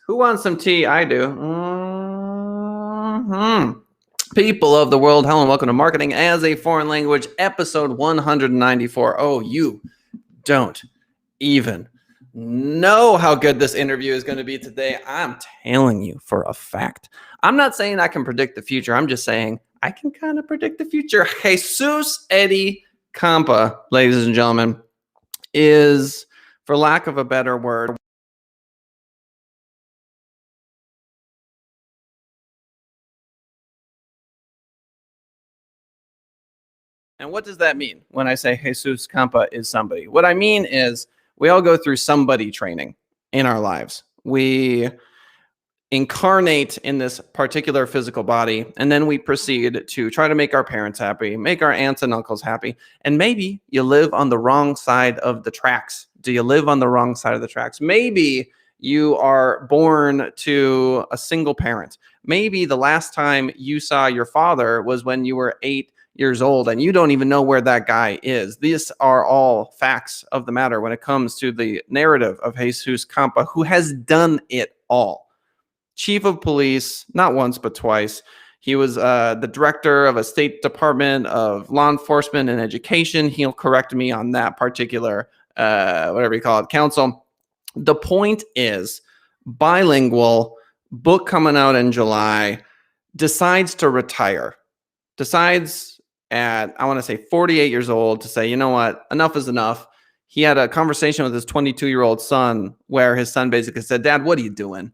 Who wants some tea? I do. People of the world, hello and welcome to Marketing as a Foreign Language, episode 194. Oh, you don't even know how good this interview is going to be today. I'm telling you for a fact. I'm not saying I can predict the future. I'm just saying I can kind of predict the future. Jesus Eddie Campa, ladies and gentlemen, is, for lack of a better word, and what does that mean when I say Jesus Campa is somebody? What I mean is we all go through somebody training in our lives. We incarnate in this particular physical body, and then we proceed to try to make our parents happy, make our aunts and uncles happy. And maybe you live on the wrong side of the tracks. Do you live on the wrong side of the tracks? Maybe you are born to a single parent. Maybe the last time you saw your father was when you were 8 years old and you don't even know where that guy is. These are all facts of the matter when it comes to the narrative of Jesus Campa, who has done it all. Chief of police, not once, but twice. He was the director of a state department of law enforcement and education. He'll correct me on that particular, whatever you call it, council. The point is, bilingual, book coming out in July, decides to retire, decides at, I want to say 48 years old, to say, you know what, enough is enough. He had a conversation with his 22-year-old son where his son basically said, Dad, what are you doing?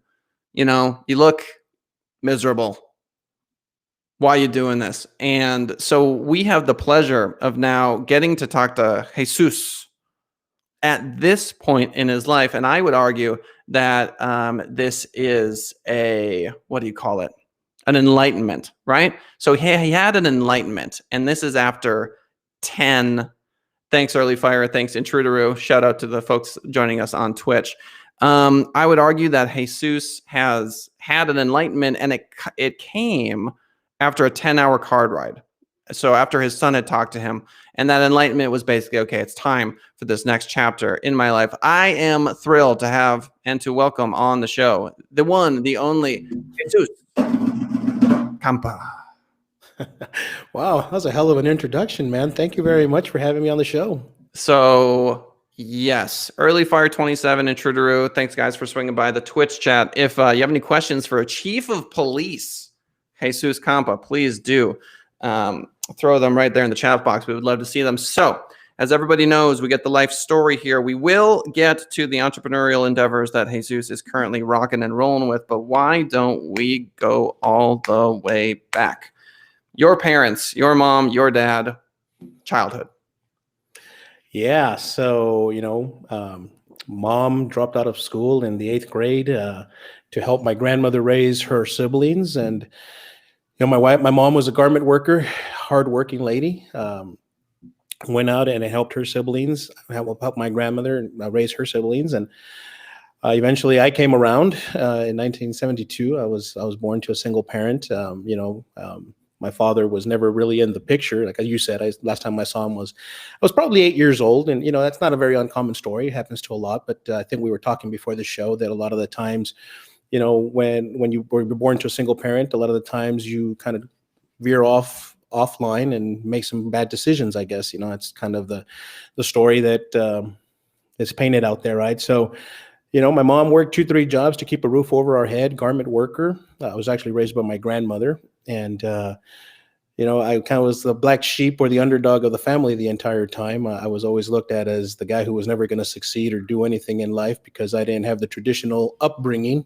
You know, you look miserable. Why are you doing this? And so we have the pleasure of now getting to talk to Jesus at this point in his life. And I would argue that this is a, what do you call it? An enlightenment, right? So he had an enlightenment, and this is after 10. Thanks, Early Fire. Thanks, Intruderoo. Shout out to the folks joining us on Twitch. I would argue that Jesus has had an enlightenment, and it came after a 10-hour card ride. So after his son had talked to him, and that enlightenment was basically, okay, it's time for this next chapter in my life. I am thrilled to have and to welcome on the show the one, the only Jesus Campa. Wow, that was a hell of an introduction, man. Thank you very much for having me on the show. So, yes, Early Fire 27 and Intruderoo, thanks guys for swinging by the Twitch chat. If you have any questions for a chief of police, Jesus Campa, please do throw them right there in the chat box. We would love to see them. So, as everybody knows, we get the life story here. We will get to the entrepreneurial endeavors that Jesus is currently rocking and rolling with, but why don't we go all the way back? Your parents, your mom, your dad, childhood. Yeah, so, mom dropped out of school in the 8th grade to help my grandmother raise her siblings. And, my mom was a garment worker, hardworking lady. Went out and helped her siblings, helped my grandmother raise her siblings. And eventually I came around in 1972. I was born to a single parent. My father was never really in the picture. Like you said, last time I saw him I was probably 8 years old. And, that's not a very uncommon story. It happens to a lot. But I think we were talking before the show that a lot of the times, when you were born to a single parent, a lot of the times you kind of veer offline and make some bad decisions, I guess. It's kind of the story that is painted out there, right? So, my mom worked 2-3 jobs to keep a roof over our head, garment worker. I was actually raised by my grandmother. And, I kind of was the black sheep or the underdog of the family the entire time. I was always looked at as the guy who was never going to succeed or do anything in life because I didn't have the traditional upbringing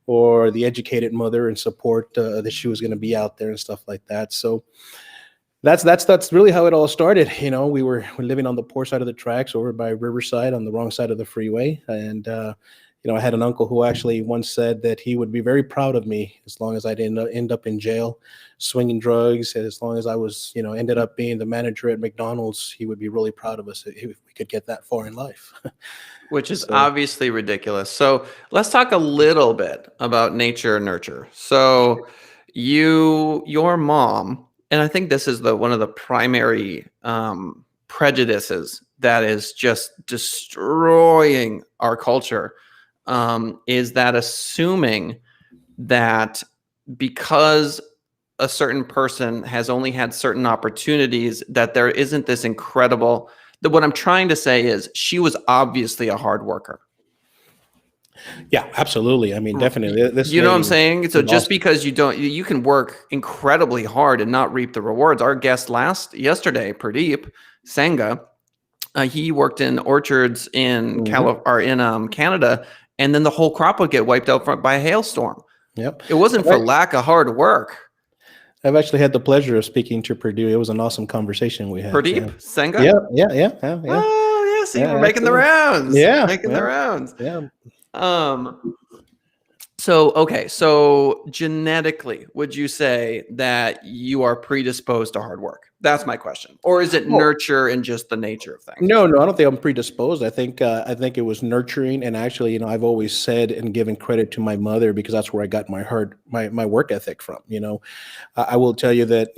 or the educated mother and support that she was going to be out there and stuff like that. So that's really how it all started. We're living on the poor side of the tracks over by Riverside on the wrong side of the freeway. And, I had an uncle who actually once said that he would be very proud of me as long as I didn't end up in jail, swinging drugs. And as long as I was, ended up being the manager at McDonald's, he would be really proud of us if we could get that far in life. Which is obviously ridiculous. So let's talk a little bit about nature and nurture. So your mom, and I think this is one of the primary prejudices that is just destroying our culture. is that assuming that because a certain person has only had certain opportunities, that there isn't this incredible, that what I'm trying to say is she was obviously a hard worker. Yeah, absolutely. I mean, definitely. This You know what I'm lady saying? So was just awesome. because you can work incredibly hard and not reap the rewards. Our guest yesterday, Pradeep Sangha, he worked in orchards in Mhm. Canada, and then the whole crop would get wiped out by a hailstorm. Yep. It wasn't I've for ac- lack of hard work. I've actually had the pleasure of speaking to Purdue. It was an awesome conversation we had. Yeah. Pradeep Sangha? Yeah. Yeah. Yeah. Yeah. Yeah. Oh, yeah. See, we're Yeah. making the Absolutely. rounds. Yeah. Making the Yeah. rounds. Yeah. Um, okay. So genetically, would you say that you are predisposed to hard work? That's my question. Or is it Well, nurture and just the nature of things? no, I don't think I'm predisposed. I think it was nurturing, and actually, I've always said and given credit to my mother because that's where I got my work ethic from. I will tell you that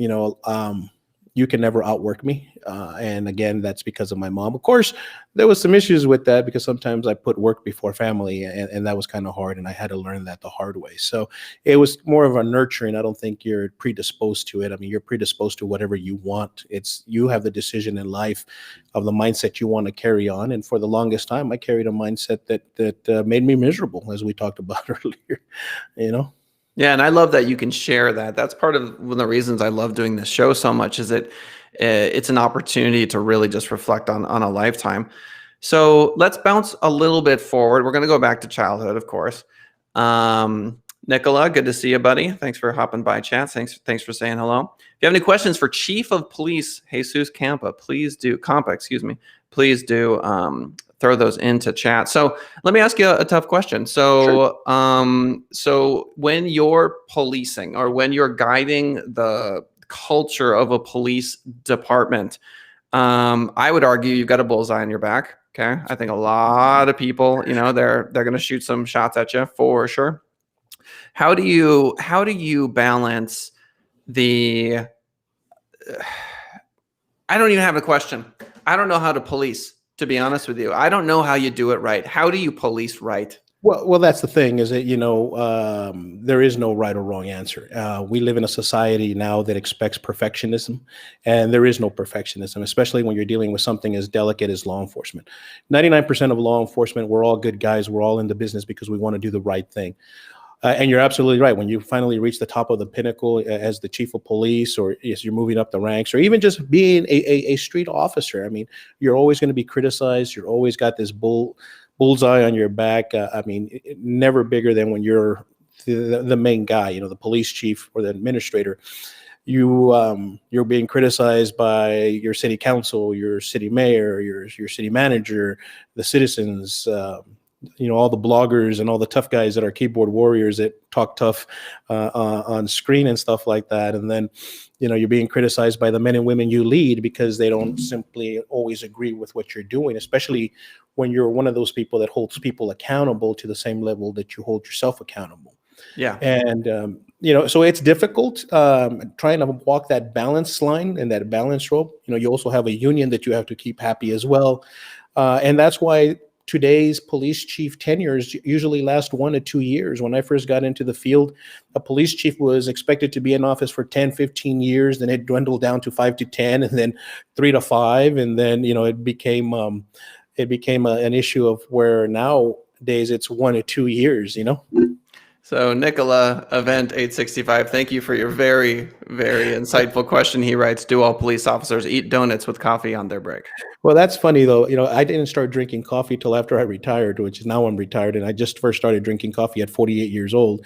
you can never outwork me, and again, that's because of my mom. Of course, there was some issues with that because sometimes I put work before family, and that was kind of hard, and I had to learn that the hard way. So it was more of a nurturing. I don't think you're predisposed to it. I mean, you're predisposed to whatever you want. It's you have the decision in life of the mindset you want to carry on, and for the longest time, I carried a mindset that made me miserable, as we talked about earlier. You know. Yeah, and I love that you can share that. That's part of one of the reasons I love doing this show so much is that it's an opportunity to really just reflect on a lifetime. So let's bounce a little bit forward. We're going to go back to childhood, of course. Nicola, good to see you, buddy. Thanks for hopping by chat. Thanks for saying hello. If you have any questions for Chief of Police Jesus Campa, please do throw those into chat. So let me ask you a tough question. Sure. So when you're policing or when you're guiding the culture of a police department, I would argue you've got a bullseye on your back. Okay, I think a lot of people, they're going to shoot some shots at you for sure. How do you balance the? I don't even have a question. I don't know how to police. To be honest with you, I don't know how you do it right. How do you police right? Well, that's the thing is that, there is no right or wrong answer. We live in a society now that expects perfectionism, and there is no perfectionism, especially when you're dealing with something as delicate as law enforcement. 99% of law enforcement, we're all good guys. We're all in the business because we want to do the right thing. And you're absolutely right. When you finally reach the top of the pinnacle as the chief of police, or as you're moving up the ranks, or even just being a street officer, I mean, you're always going to be criticized. You're always got this bullseye on your back. I mean, never bigger than when you're the main guy, the police chief or the administrator. You're being criticized by your city council, your city mayor, your city manager, the citizens. All the bloggers and all the tough guys that are keyboard warriors that talk tough on screen and stuff like that. And then, you're being criticized by the men and women you lead because they don't simply always agree with what you're doing, especially when you're one of those people that holds people accountable to the same level that you hold yourself accountable. Yeah. And, so it's difficult trying to walk that balance line and that balance rope. You also have a union that you have to keep happy as well. And that's why today's police chief tenures usually last 1 to 2 years. When I first got into the field, a police chief was expected to be in office for 10, 15 years. Then it dwindled down to 5 to 10, and then 3 to 5. And then, it became an issue of where nowadays it's 1 to 2 years. So Nicola, Event 865, thank you for your very, very insightful question. He writes, do all police officers eat donuts with coffee on their break? Well, that's funny though. I didn't start drinking coffee till after I retired, which is now I'm retired, and I just first started drinking coffee at 48 years old.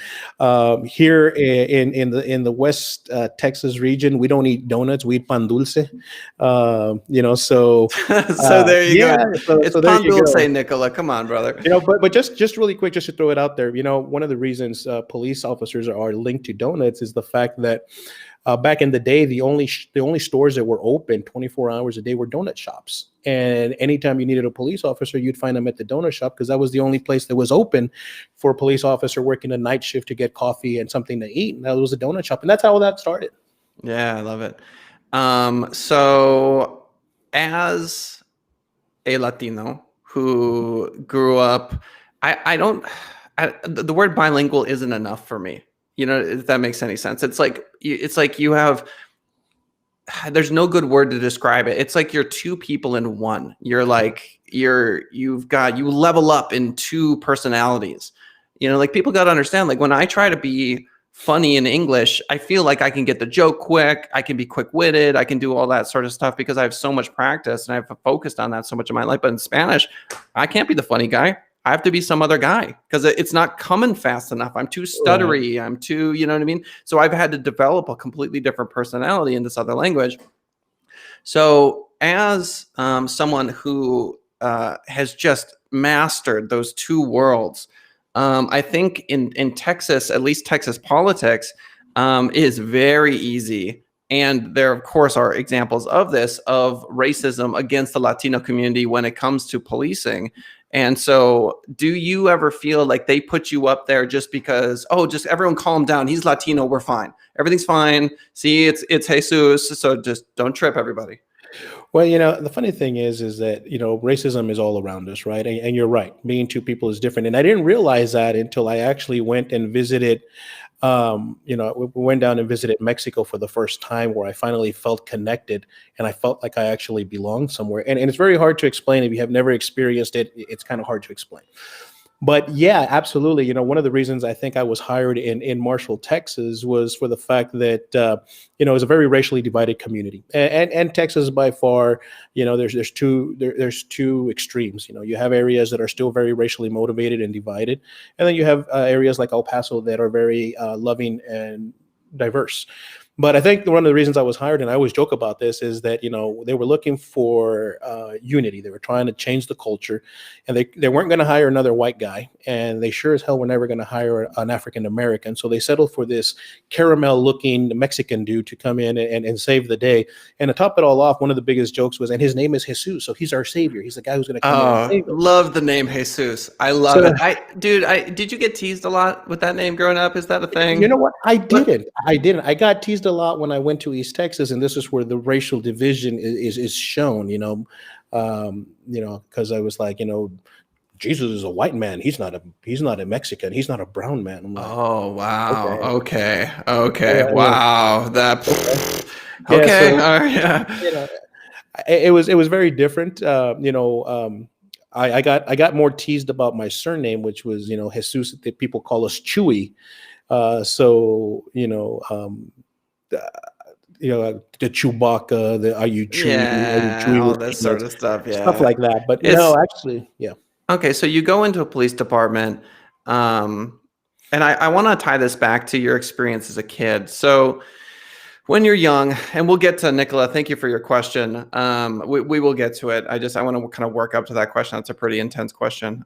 Here in the West Texas region, we don't eat donuts; we eat pan dulce. So so there you go. It's so there pan you dulce, go. Nicola. Come on, brother. But just really quick, just to throw it out there, one of the reasons police officers are linked to donuts is the fact that back in the day, the only stores that were open 24 hours a day were donut shops. And anytime you needed a police officer, you'd find them at the donut shop because that was the only place that was open for a police officer working a night shift to get coffee and something to eat. And that was a donut shop. And that's how that started. Yeah, I love it. So as a Latino who grew up I don't. The word bilingual isn't enough for me. You know, if that makes any sense. It's like you have. There's no good word to describe it. It's like you're two people in one. You're like you level up in two personalities. You know, like people got to understand. Like when I try to be funny in English, I feel like I can get the joke quick. I can be quick witted. I can do all that sort of stuff because I have so much practice and I've focused on that so much in my life. But in Spanish, I can't be the funny guy. I have to be some other guy because it's not coming fast enough. I'm too Right. stuttery. I'm too, you know what I mean? So I've had to develop a completely different personality in this other language. So as someone who has just mastered those two worlds, I think in Texas, at least Texas politics, is very easy. And there, of course, are examples of this, of racism against the Latino community when it comes to policing. And so do you ever feel like they put you up there just because, oh, just everyone calm down. He's Latino. We're fine. Everything's fine. See, it's Jesus. So just don't trip everybody. Well, the funny thing is that, racism is all around us, right? And you're right. Being two people is different. And I didn't realize that until I actually went and visited, we went down and visited Mexico for the first time, where I finally felt connected and I felt like I actually belonged somewhere. And it's very hard to explain. If you have never experienced it, it's kind of hard to explain. But yeah, absolutely. One of the reasons I think I was hired in Marshall, Texas, was for the fact that it's a very racially divided community, and Texas by far, there's two extremes. You have areas that are still very racially motivated and divided, and then you have areas like El Paso that are very loving and diverse. But I think one of the reasons I was hired, and I always joke about this, is that they were looking for unity. They were trying to change the culture, and they weren't going to hire another white guy, and they sure as hell were never going to hire an African American. So they settled for this caramel-looking Mexican dude to come in and save the day. And to top it all off, one of the biggest jokes was, and his name is Jesus, so he's our savior. He's the guy who's going to come in and Oh, save us. love the name Jesus. I love So, it. Did you get teased a lot with that name growing up? Is that a you thing? know what? I What? didn't. I didn't. I got teased a lot when I went to East Texas, and this is where the racial division is shown. Because I was like, Jesus is a white man. He's not a Mexican. He's not a brown man. I'm like, Oh, wow. okay, Okay. Okay. yeah, yeah, Wow. That. okay, yeah. Okay. So All right. Yeah. you know, it was very different. I got more teased about my surname, which was Jesus. That people call us Chewy. So the Chewbacca, the are you Chewy, are you Yeah. Chewy All with this sort peanuts, of stuff. stuff Yeah. like that. But no, It's actually, yeah. okay. So you go into a police department, um, and I want to tie this back to your experience as a kid. So when you're young, and we'll get to Nicola, thank you for your question. We will get to it. I want to kind of work up to that question. That's a pretty intense question.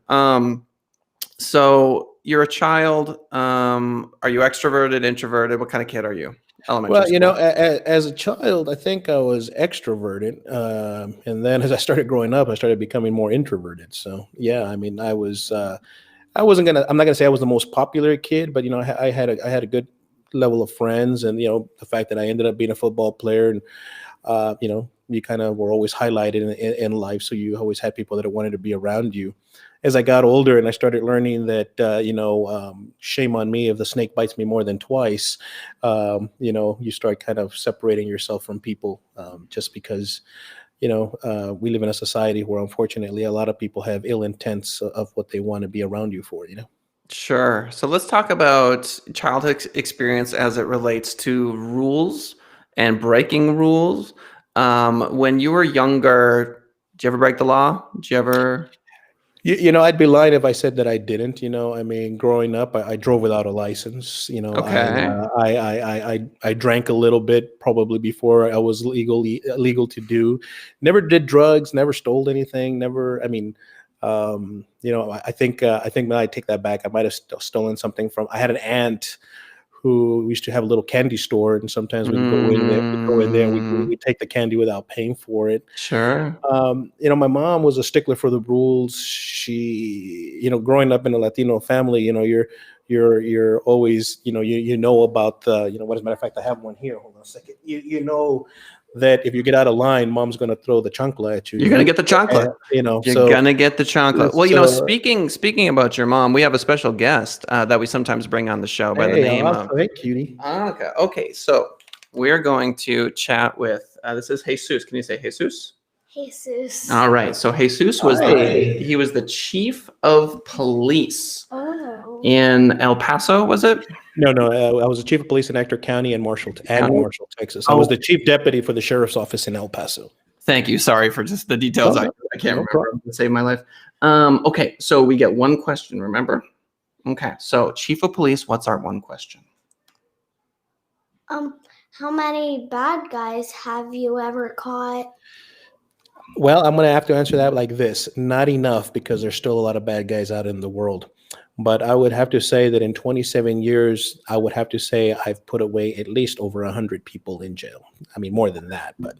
So you're a child. Are you extroverted, introverted? What kind of kid are you? Elementary Well, school. as a child, I think I was extroverted, and then as I started growing up, I started becoming more introverted. So yeah, I mean, I wasn't gonna. I'm not gonna say I was the most popular kid, but I had a good level of friends, and the fact that I ended up being a football player, and you kind of were always highlighted in life, so you always had people that wanted to be around you. As I got older and I started learning that, shame on me if the snake bites me more than twice, you start kind of separating yourself from people, just because we live in a society where unfortunately a lot of people have ill intents of what they want to be around you for. Sure. So let's talk about childhood experience as it relates to rules and breaking rules. When you were younger, did you ever break the law? Did you ever? I'd be lying if I said that I didn't. I mean, growing up, I drove without a license. Okay. I drank a little bit probably before I was legal to do. Never did drugs. Never stole anything. Never. I mean, I think when I take that back, I might have stolen something from. I had an aunt who used to have a little candy store, and sometimes we'd go in there. We'd go in there and Mm, we'd take the candy without paying for it. sure. My mom was a stickler for the rules. She, growing up in a Latino family, you're always, you know about the, as a matter of fact, I have one here. Hold on a second. that if you get out of line, mom's going to throw the chancla at you. You're gonna get the chocolate. You're Gonna get the chocolate. Well, so speaking about your mom, we have a special guest that we sometimes bring on the show by the name of. Hey, cutie. Okay. So we're going to chat with. This is Jesus. Can you say Jesus? Jesus. All right. So Jesus was he was the chief of police in El Paso. Was it? No. I was the chief of police in Ector County and Marshall, Texas. I was the chief deputy for the sheriff's office in El Paso. Thank you. Sorry for just the details. I can't remember problem. to save my life. Okay, so we get one question, remember? Okay, so chief of police, what's our one question? How many bad guys have you ever caught? Well, I'm going to have to answer that like this. Not enough, because there's still a lot of bad guys out in the world. But I would have to say that in 27 years, I would have to say I've put away at least over 100 people in jail. I mean, more than that, but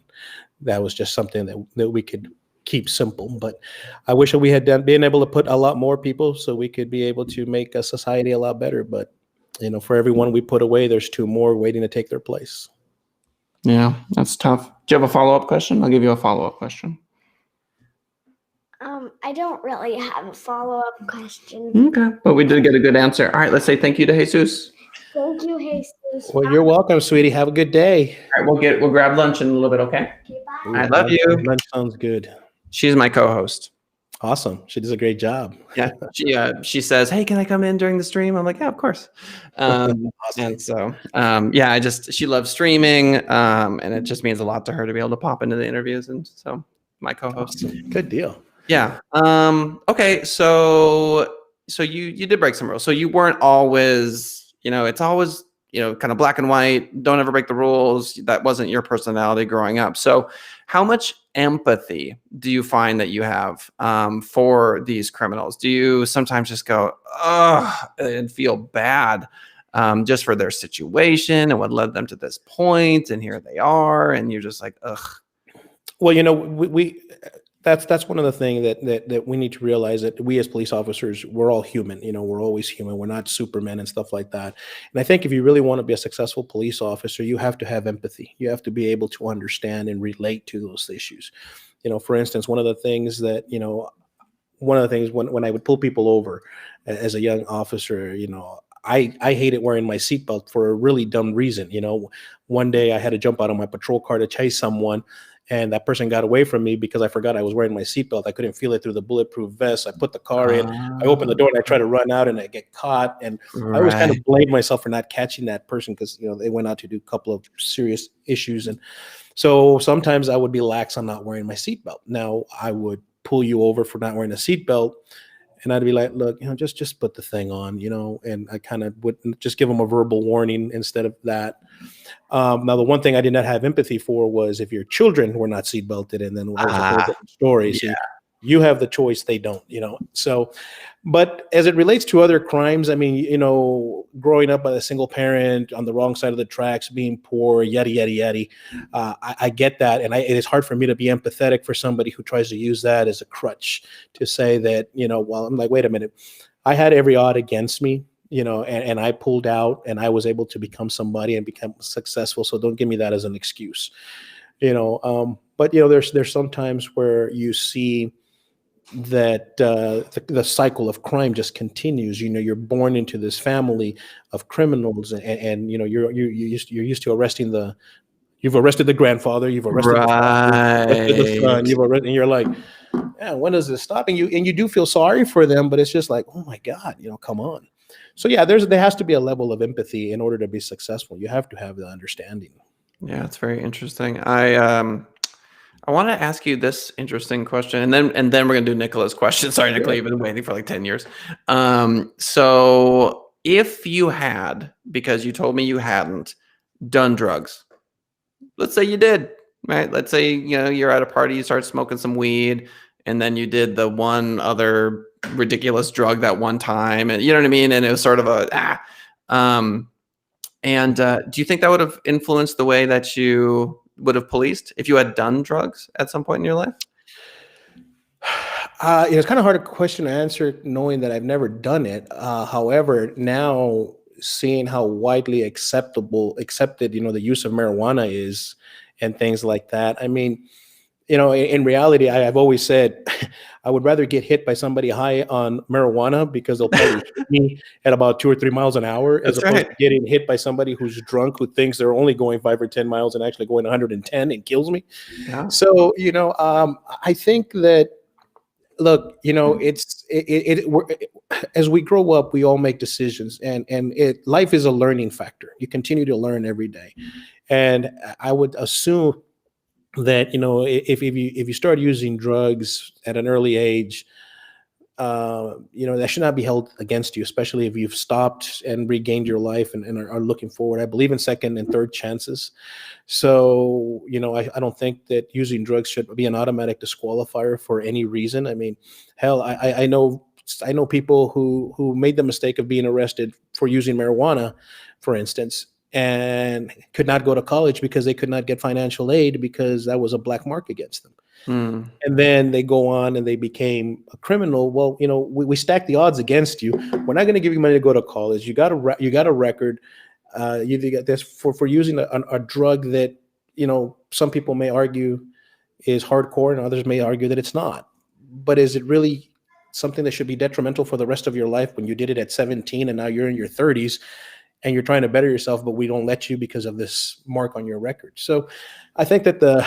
that was just something that we could keep simple. But I wish that we had been able to put a lot more people so we could be able to make a society a lot better. But, for everyone we put away, there's 2 more waiting to take their place. Yeah, that's tough. Do you have a follow-up question? I'll give you a follow-up question. I don't really have a follow-up question. Okay, but we did get a good answer. All right, let's say thank you to Jesus. Thank you, Jesus. Well, you're welcome, sweetie. Have a good day. All right, we'll grab lunch in a little bit, okay? Okay, bye. I love you. Lunch sounds good. She's my co-host. Awesome. She does a great job. Yeah, she says, "Hey, can I come in during the stream?" I'm like, "Yeah, of course." Awesome. And so, she loves streaming, and it just means a lot to her to be able to pop into the interviews, and so my co-host. Awesome. Good deal. Yeah. Okay. So you did break some rules. So you weren't always, it's always, kind of black and white. Don't ever break the rules. That wasn't your personality growing up. So how much empathy do you find that you have for these criminals? Do you sometimes just go, ugh, and feel bad just for their situation and what led them to this point, and here they are, and you're just like, ugh. Well, that's one of the things that we need to realize, that we as police officers, we're all human. We're always human. We're not Supermen and stuff like that. And I think if you really want to be a successful police officer, you have to have empathy. You have to be able to understand and relate to those issues. For instance, one of the things when I would pull people over as a young officer, I hated wearing my seatbelt for a really dumb reason. One day I had to jump out of my patrol car to chase someone, and that person got away from me because I forgot I was wearing my seatbelt. I couldn't feel it through the bulletproof vest. I put the car in, I opened the door, and I try to run out, and I get caught. And I always kind of blame myself for not catching that person, because they went out to do a couple of serious issues. And so sometimes I would be lax on not wearing my seatbelt. Now I would pull you over for not wearing a seatbelt, and I'd be like, look, just put the thing on, and I kind of would just give them a verbal warning instead of that. Now, the one thing I did not have empathy for was if your children were not seatbelted, and then it was a whole different story. Yeah. See, you have the choice, they don't, So, but as it relates to other crimes, I mean, growing up by a single parent on the wrong side of the tracks, being poor, yada, yada, yada. I get that. And it is hard for me to be empathetic for somebody who tries to use that as a crutch to say that, well, I'm like, wait a minute, I had every odd against me, and I pulled out, and I was able to become somebody and become successful. So don't give me that as an excuse, but there's some times where you see that the cycle of crime just continues. You're born into this family of criminals, and you're used to arresting you've arrested the grandfather, you've arrested the father, you've arrested the son, and you're like, man, when does this stop? And you do feel sorry for them, but it's just like, oh my God, come on. So yeah, there has to be a level of empathy in order to be successful. You have to have the understanding. Yeah, it's very interesting. I want to ask you this interesting question, and then we're gonna do Nicola's question. Sorry, Nicola, you've been waiting for like 10 years. So if you had, because you told me you hadn't done drugs, let's say you did, right? Let's say you're at a party, you start smoking some weed, and then you did the one other ridiculous drug that one time, and you know what I mean. And it was sort of do you think that would have influenced the way that you would have policed if you had done drugs at some point in your life? It's kind of hard a question to answer knowing that I've never done it. However, now seeing how widely accepted, the use of marijuana is, and things like that. I mean, in reality, I've always said I would rather get hit by somebody high on marijuana because they'll probably hit me at about 2 or 3 miles an hour, as That's opposed right. to getting hit by somebody who's drunk, who thinks they're only going 5 or 10 miles and actually going 110 and kills me. Yeah. So, I think that, look, as we grow up, we all make decisions, and life is a learning factor. You continue to learn every day, and I would assume that if you start using drugs at an early age, that should not be held against you, especially if you've stopped and regained your life and are looking forward. I believe in second and third chances. So, I don't think that using drugs should be an automatic disqualifier for any reason. I mean, hell, I know people who made the mistake of being arrested for using marijuana, for instance, and could not go to college because they could not get financial aid because that was a black mark against them. Mm. And then they go on and they became a criminal. Well, we stack the odds against you. We're not going to give you money to go to college. You got a record. You got this for using a drug that some people may argue is hardcore, and others may argue that it's not. But is it really something that should be detrimental for the rest of your life when you did it at 17 and now you're in your 30s and you're trying to better yourself, but we don't let you because of this mark on your record? So I think that the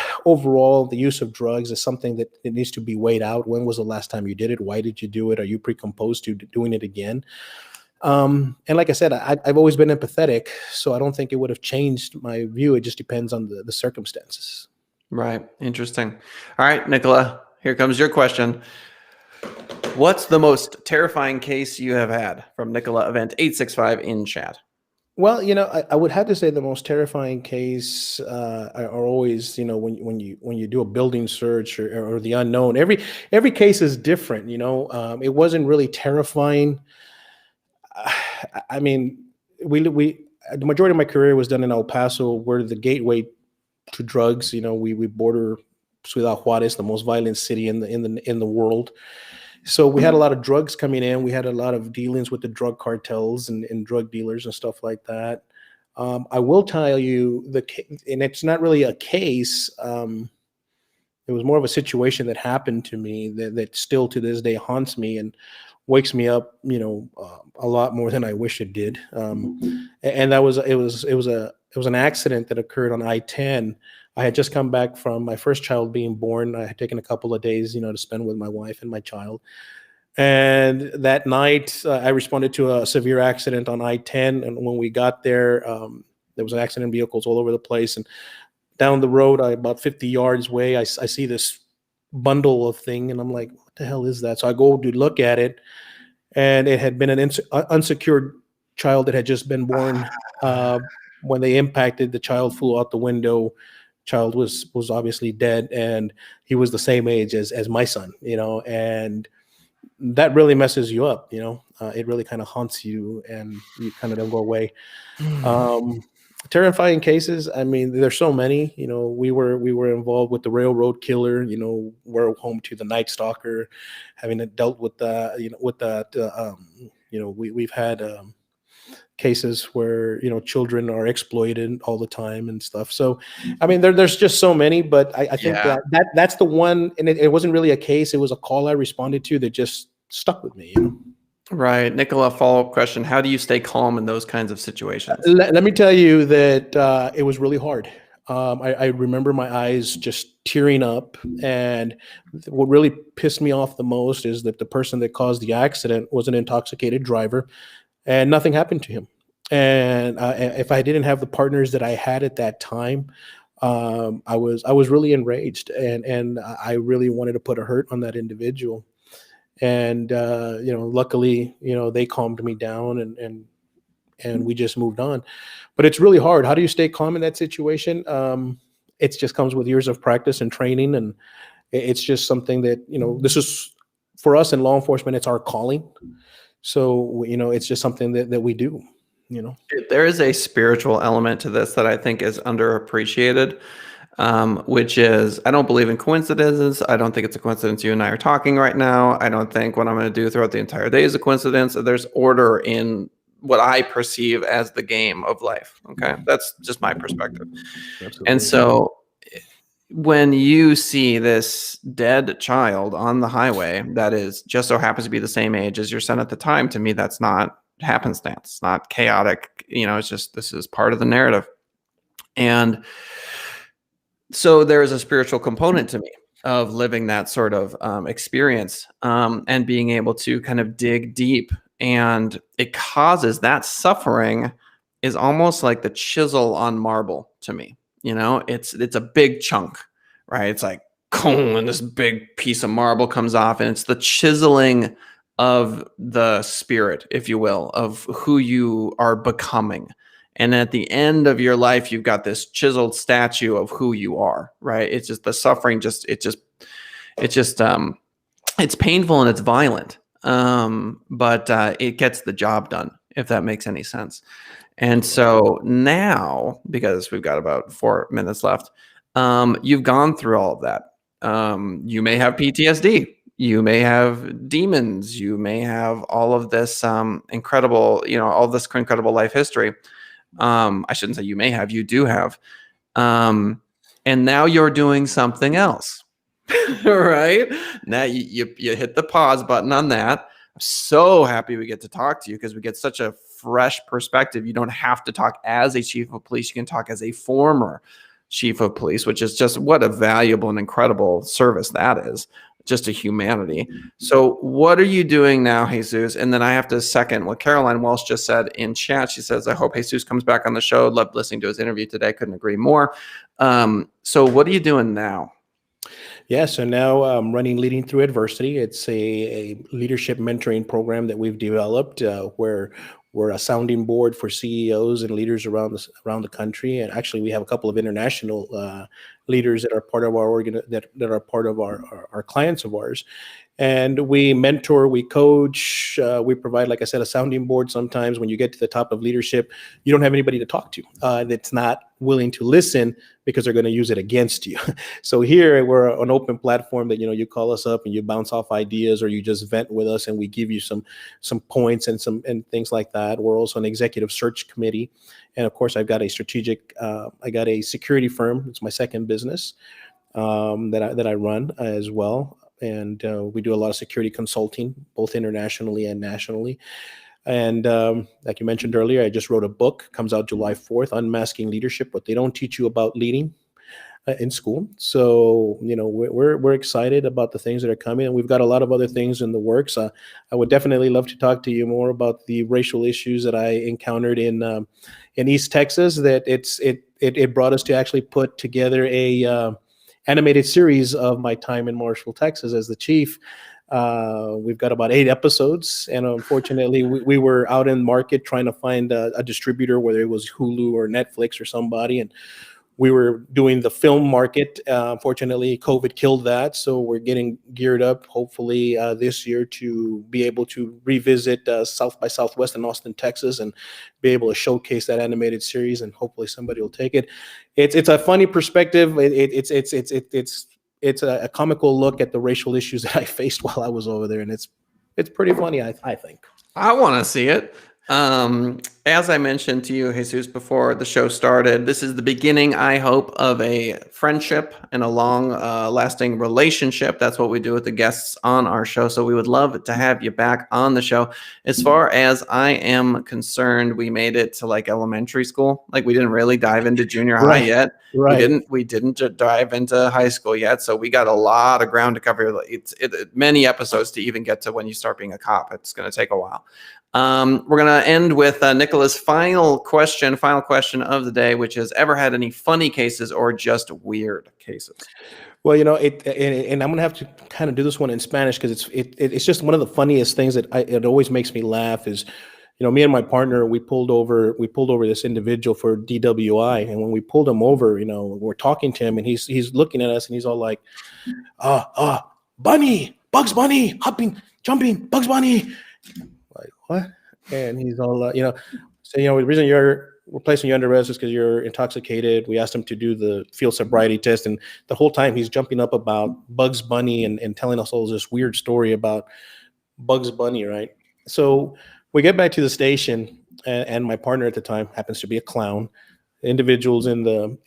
use of drugs is something that it needs to be weighed out. When was the last time you did it? Why did you do it? Are you precomposed to doing it again? And like I said, I've always been empathetic, so I don't think it would have changed my view. It just depends on the circumstances. Right. Interesting. All right, Nicola, here comes your question. What's the most terrifying case you have had? From Nicola Event 865 in chat. Well, I would have to say the most terrifying case are always, when you do a building search or the unknown. Every case is different. It wasn't really terrifying. I mean, the majority of my career was done in El Paso. We're the gateway to drugs. We border Ciudad Juarez, the most violent city in the world. So we had a lot of drugs coming in. We had a lot of dealings with the drug cartels and drug dealers and stuff like that. I will tell you and it's not really a case. It was more of a situation that happened to me that still to this day haunts me and wakes me up, a lot more than I wish it did. And it was an accident that occurred on I-10. I had just come back from my first child being born. I had taken a couple of days, to spend with my wife and my child. And that night, I responded to a severe accident on I-10. And when we got there, there was an accident, vehicles all over the place. And down the road, about 50 yards away, I see this bundle of thing, and I'm like, what the hell is that? So I go to look at it, and it had been an unsecured child that had just been born. When they impacted, the child flew out the window. Child was obviously dead, and he was the same age as my son, and that really messes you up. It really kind of haunts you, and you kind of don't go away. Terrifying cases. I mean, there's so many. We were involved with the railroad killer. We're home to the Night Stalker, having dealt with we've had cases where children are exploited all the time and stuff. So, I mean, there's just so many. But I think that's the one, and it wasn't really a case. It was a call I responded to that just stuck with me. Right. Nicola, follow-up question. How do you stay calm in those kinds of situations? Let me tell you that it was really hard. I remember my eyes just tearing up. And what really pissed me off the most is that the person that caused the accident was an intoxicated driver, and nothing happened to him. And if I didn't have the partners that I had at that time, I was really enraged, and I really wanted to put a hurt on that individual. And luckily, they calmed me down, and we just moved on. But it's really hard. How do you stay calm in that situation? It just comes with years of practice and training, and it's just something that this is, for us in law enforcement, it's our calling. So it's just something that we do. There is a spiritual element to this that I think is underappreciated. Which is, I don't believe in coincidences. I don't think it's a coincidence you and I are talking right now. I don't think what I'm going to do throughout the entire day is a coincidence. There's order in what I perceive as the game of life. Okay. That's just my perspective. Absolutely. And so when you see this dead child on the highway that is just so happens to be the same age as your son at the time, to me, that's not happenstance. It's not chaotic. It's just, this is part of the narrative. And so there is a spiritual component to me of living that sort of experience, and being able to kind of dig deep. And it causes that suffering is almost like the chisel on marble to me. It's a big chunk, right? It's like, and this big piece of marble comes off, and it's the chiseling of the spirit, if you will, of who you are becoming. And at the end of your life, you've got this chiseled statue of who you are, right? It's just the suffering, it's painful and it's violent. But it gets the job done, if that makes any sense. And so now, because we've got about 4 minutes left, you've gone through all of that. You may have PTSD. You may have demons. You may have all of this incredible life history. I shouldn't say you may have, you do have. And now you're doing something else, right? Now you hit the pause button on that. I'm so happy we get to talk to you, because we get such a fresh perspective. You don't have to talk as a chief of police. You can talk as a former chief of police, which is just what a valuable and incredible service that is, just to humanity. So what are you doing now, Jesus? And then I have to second what Caroline Walsh just said in chat. She says, I hope Jesus comes back on the show. Loved listening to his interview today. Couldn't agree more. So what are you doing now? Yeah, so now I'm running Leading Through Adversity. It's a leadership mentoring program that we've developed where we're a sounding board for CEOs and leaders around the country. And actually, we have a couple of international leaders that are part of our that are part of our clients of ours. And we mentor, we coach, we provide, like I said, a sounding board. Sometimes when you get to the top of leadership, you don't have anybody to talk to that's not willing to listen, because they're going to use it against you. So here we're an open platform that, you call us up and you bounce off ideas, or you just vent with us and we give you some points and things like that. We're also an executive search committee. And of course, I got a security firm. It's my second business that I run as well. And we do a lot of security consulting, both internationally and nationally. And like you mentioned earlier, I just wrote a book, comes out July 4th, Unmasking Leadership, what they don't teach you about leading in school. So, we're excited about the things that are coming, and we've got a lot of other things in the works. I would definitely love to talk to you more about the racial issues that I encountered in East Texas, that it brought us to actually put together a animated series of my time in Marshall, Texas as the chief. We've got about 8 episodes, and unfortunately we were out in market trying to find a distributor, whether it was Hulu or Netflix or somebody, and we were doing the film market. Unfortunately, COVID killed that, so we're getting geared up hopefully this year to be able to revisit South by Southwest in Austin, Texas, and be able to showcase that animated series, and hopefully somebody will take it. It's a funny perspective. It's a comical look at the racial issues that I faced while I was over there, and it's pretty funny, I think. I want to see it. As I mentioned to you, Jesus, before the show started, this is the beginning, I hope, of a friendship and a long-lasting relationship. That's what we do with the guests on our show. So we would love to have you back on the show. As far as I am concerned, we made it to like elementary school. Like, we didn't really dive into junior high yet. Right. We didn't dive into high school yet. So we got a lot of ground to cover. It's many episodes to even get to when you start being a cop. It's going to take a while. We're going to end with Nicola's final question of the day, which is, ever had any funny cases or just weird cases? Well, and I'm going to have to kind of do this one in Spanish, because it's just one of the funniest things that it always makes me laugh is, me and my partner, we pulled over this individual for DWI. And when we pulled him over, we're talking to him, and he's looking at us, and he's all like, Bunny, Bugs Bunny, hopping, jumping, Bugs Bunny. Like, what? And he's all, so, the reason we're placing you under arrest is because you're intoxicated. We asked him to do the field sobriety test, and the whole time he's jumping up about Bugs Bunny and telling us all this weird story about Bugs Bunny, right? So we get back to the station, and my partner at the time happens to be a clown. individuals in the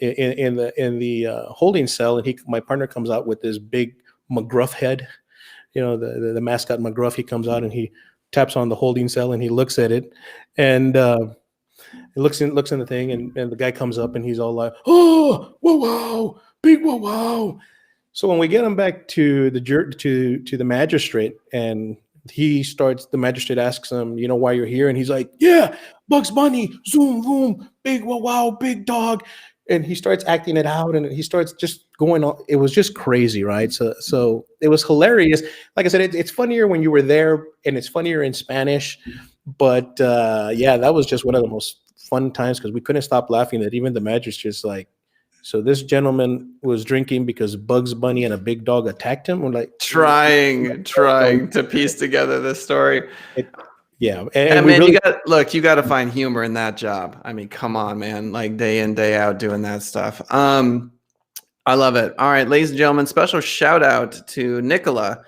holding cell, and my partner comes out with this big McGruff head, the mascot McGruff. He comes out and he taps on the holding cell and he looks at it, and he looks in the thing, and the guy comes up and he's all like, "Oh, whoa, wow, big whoa, wow." So when we get him back to the magistrate, and the magistrate asks him, why you're here, and he's like, "Yeah, Bugs Bunny, zoom, boom, big wow, wow, big dog," and he starts acting it out, and he starts just going on. It was just crazy, right? So it was hilarious. Like I said, it's funnier when you were there, and it's funnier in Spanish. But yeah, that was just one of the most fun times because we couldn't stop laughing. That even the magistrate's like, "So this gentleman was drinking because Bugs Bunny and a big dog attacked him." We're like, trying to piece together this story. Yeah, and man, you got to find humor in that job. I mean, come on, man, like day in, day out doing that stuff. I love it. All right, ladies and gentlemen, special shout out to Nicola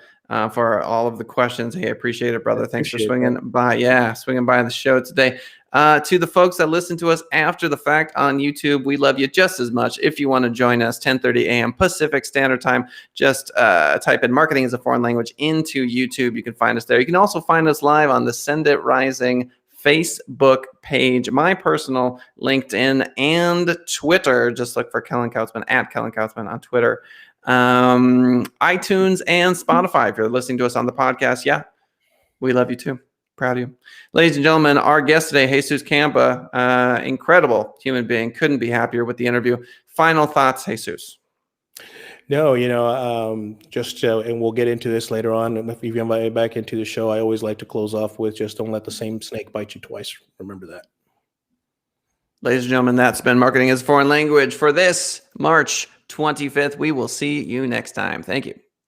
for all of the questions. Hey, I appreciate it, brother. Thanks for swinging by. Yeah, swinging by the show today. To the folks that listen to us after the fact on YouTube, we love you just as much. If you want to join us, 10:30 a.m. Pacific Standard Time, just type in Marketing as a Foreign Language into YouTube. You can find us there. You can also find us live on the Send It Rising Facebook page, my personal LinkedIn and Twitter. Just look for Kellen Kautzman at Kellen Kautzman on Twitter. iTunes and Spotify. If you're listening to us on the podcast, yeah, we love you too. Proud of you. Ladies and gentlemen, our guest today, Jesus Campa, incredible human being. Couldn't be happier with the interview. Final thoughts, Jesus? No, just, and we'll get into this later on. If you invite me back into the show, I always like to close off with just don't let the same snake bite you twice. Remember that. Ladies and gentlemen, that's been Marketing as a Foreign Language for this March 25th. We will see you next time. Thank you.